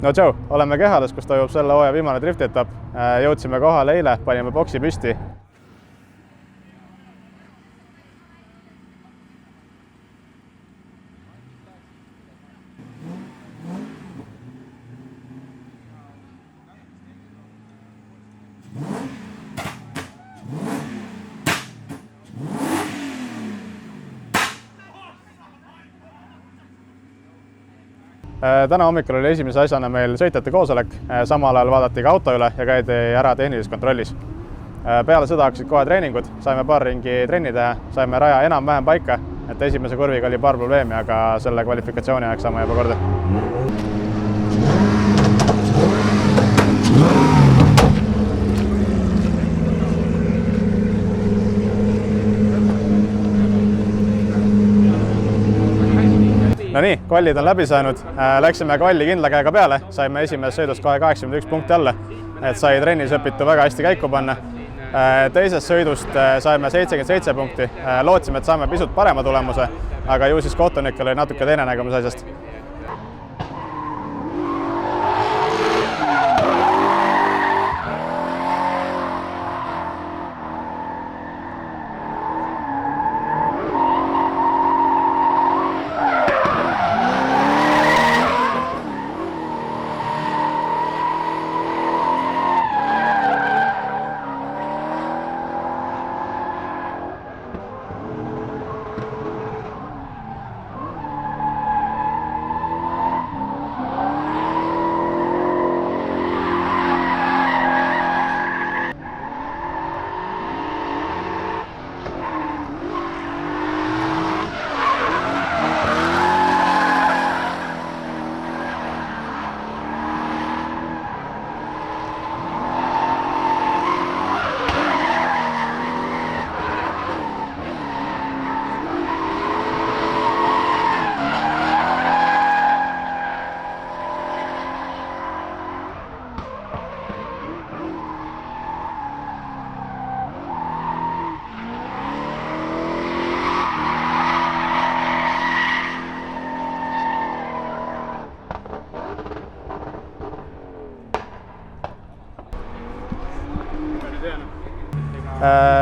No Joe, oleme Kehales, kus toimub selle hooaja viimane driftetapp. Jõudsime kohale eile, panime boksi püsti. Täna hommikul oli esimese asjana meil sõitjate koosolek, samal ajal vaadati ka auto üle ja käidi ära tehnilises kontrollis. Peale seda hakkasid kohe treeningud, saime paar ringi trenni teha, saime raja enam-vähem paika, et esimese kurviga oli paar probleemi, aga selle kvalifikatsiooni aeg saame juba korda. No nii, kvallid on läbi saanud, läksime kvalli kindla käega peale, saime esimesest sõidust kohe 81 punkti alla, et sai trennis õpitu väga hästi käiku panna. Teisest sõidust saime 77 punkti, lootsime, et saame pisut parema tulemuse, aga ju siis kohtunikel oli natuke teine nägemus asjast.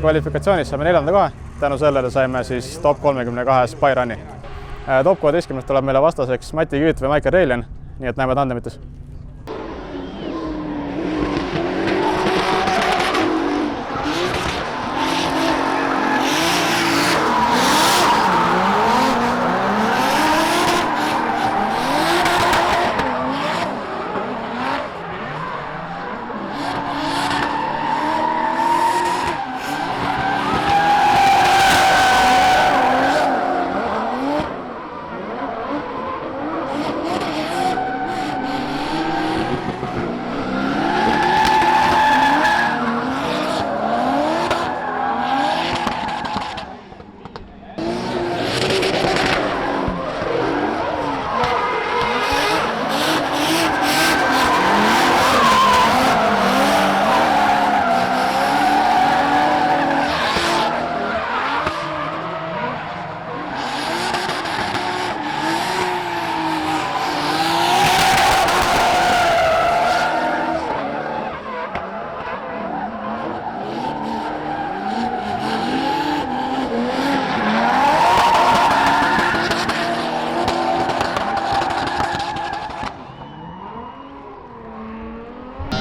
Kvalifikatsioonis saime 4. koha, tänu sellele saime siis top 32 Spyrun'i. Top 16 tuleb meile vastaseks Mati Küüt või Michael Reiljan, nii et näeme tandemites.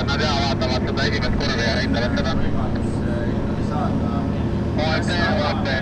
Nad vaatavad seda esimest kurvi ja hindavad seda. Vaate.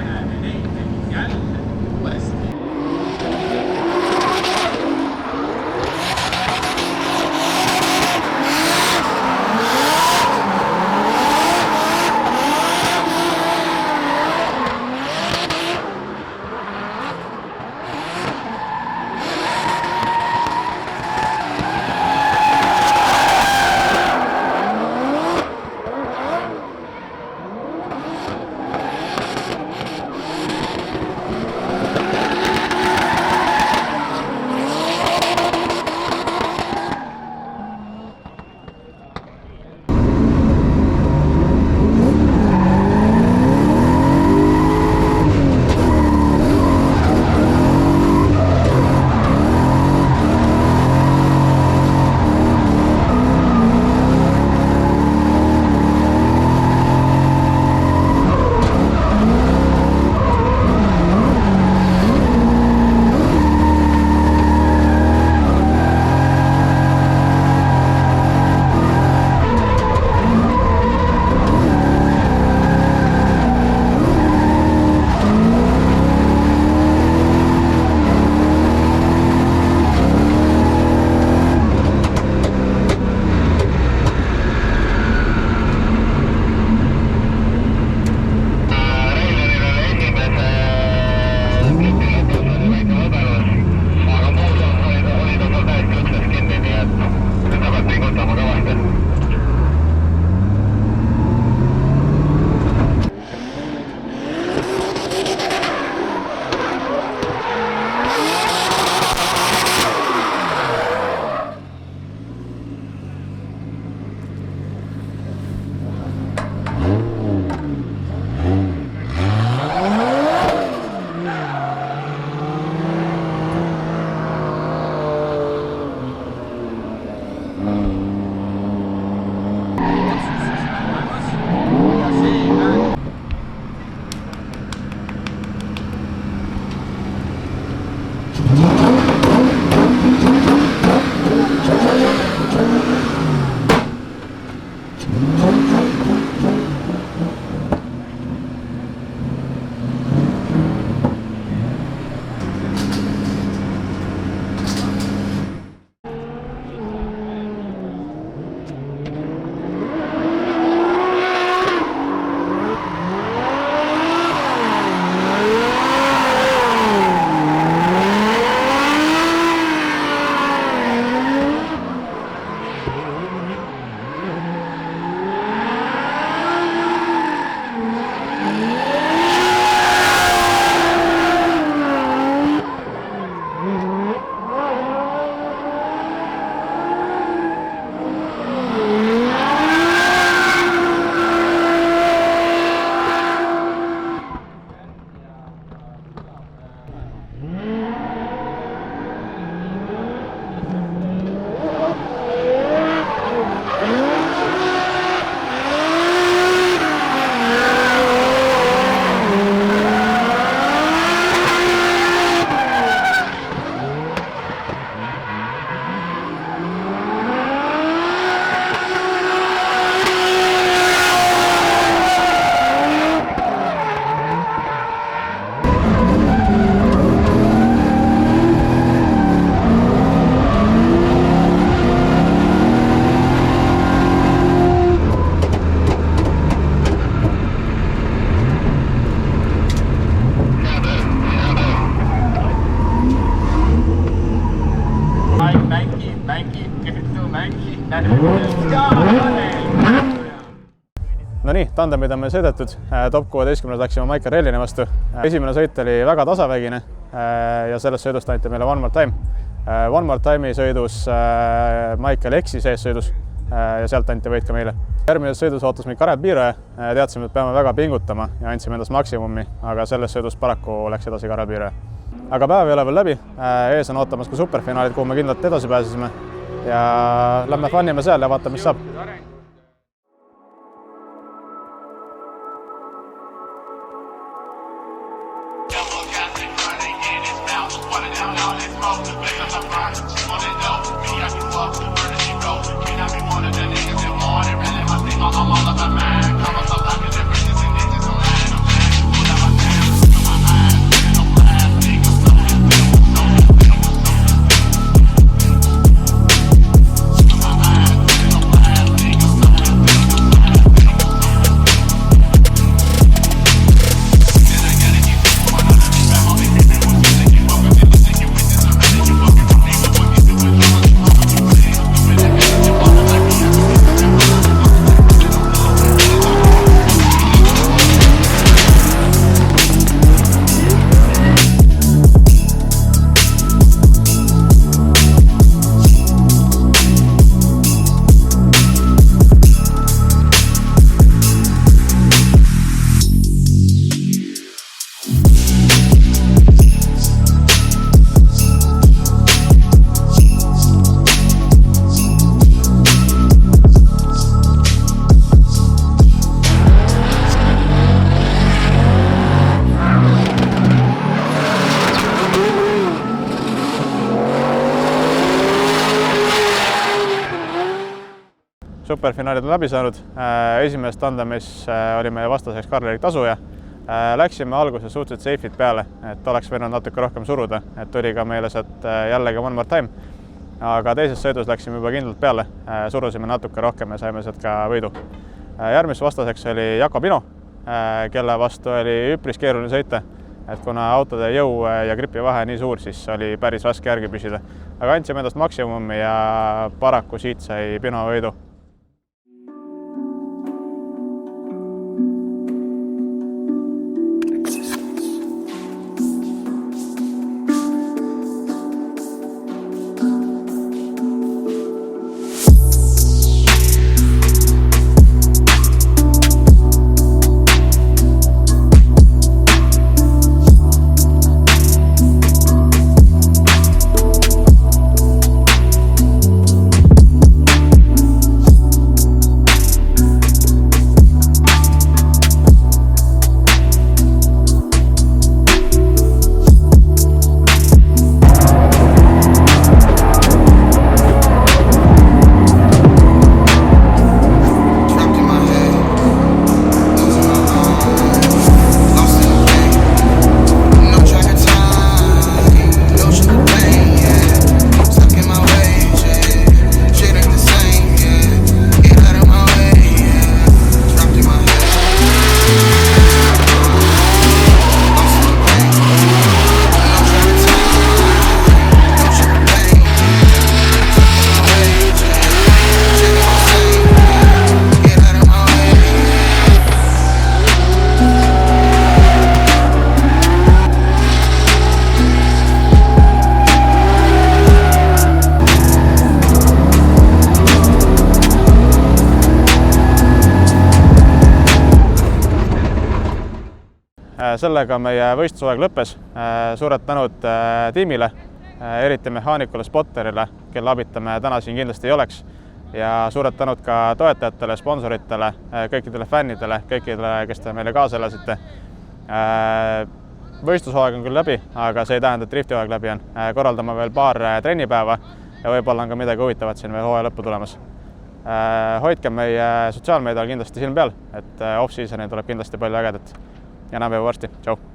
No nii, tandemid on meil sõidetud, top 16 läksime Michael Rellini vastu. Esimene sõit oli väga tasavägine ja sellest sõidust anti meile One More Time. One More Time'i sõidus Michael eksis eessõidus ja sealt anti võit ka meile. Järgmises sõidus ootas meid Karel Piiraja, teadsime, et peame väga pingutama ja andsime endast maksimumi, aga selles sõidus paraku läks edasi Karel Piiraja. Aga päev ei ole veel läbi, ees on ootamas ka superfinaalid, kuhu me kindlalt edasi pääsesime ja lähme fannime seal ja vaatame, mis saab. Superfinaalid on läbi saanud. Esimeses tandemis oli meie vastaseks Karl-Erik Tasuja. Läksime alguses suhteliselt safe'id peale, et oleks võinud natuke rohkem suruda, et tuli ka meile sealt jällegi One More Time. Aga teises sõidus läksime juba kindlalt peale, surusime natuke rohkem ja saime sealt ka võidu. Järgmises vastaseks oli Jakob Ino, kelle vastu oli üpris keeruline sõita, et kuna autode jõu ja gripi vahe nii suur, siis oli päris raske järgi püsida. Aga andsime endast maksimumi ja paraku siit sai Pino võidu. Sellega meie võistlusaeg lõppes. Suured tänud tiimile, eriti mehaanikule Spotterile, kelle abita me täna siin kindlasti ei oleks. Ja suured tänud ka toetajatele, sponsoritele, kõikidele fännidele, kõikidele, kes te meile kaasa elasite. Võistlusaeg on küll läbi, aga see ei tähenda, et drifti aeg läbi on. Korraldame veel paar trennipäeva ja võib-olla on ka midagi huvitavat siin veel hooaja lõppu tulemas. Hoidke meie sotsiaalmeedial kindlasti silm peal, et off-seasonil tuleb kindlasti palju ägedat. Ja näeme juba varsti. Tšau!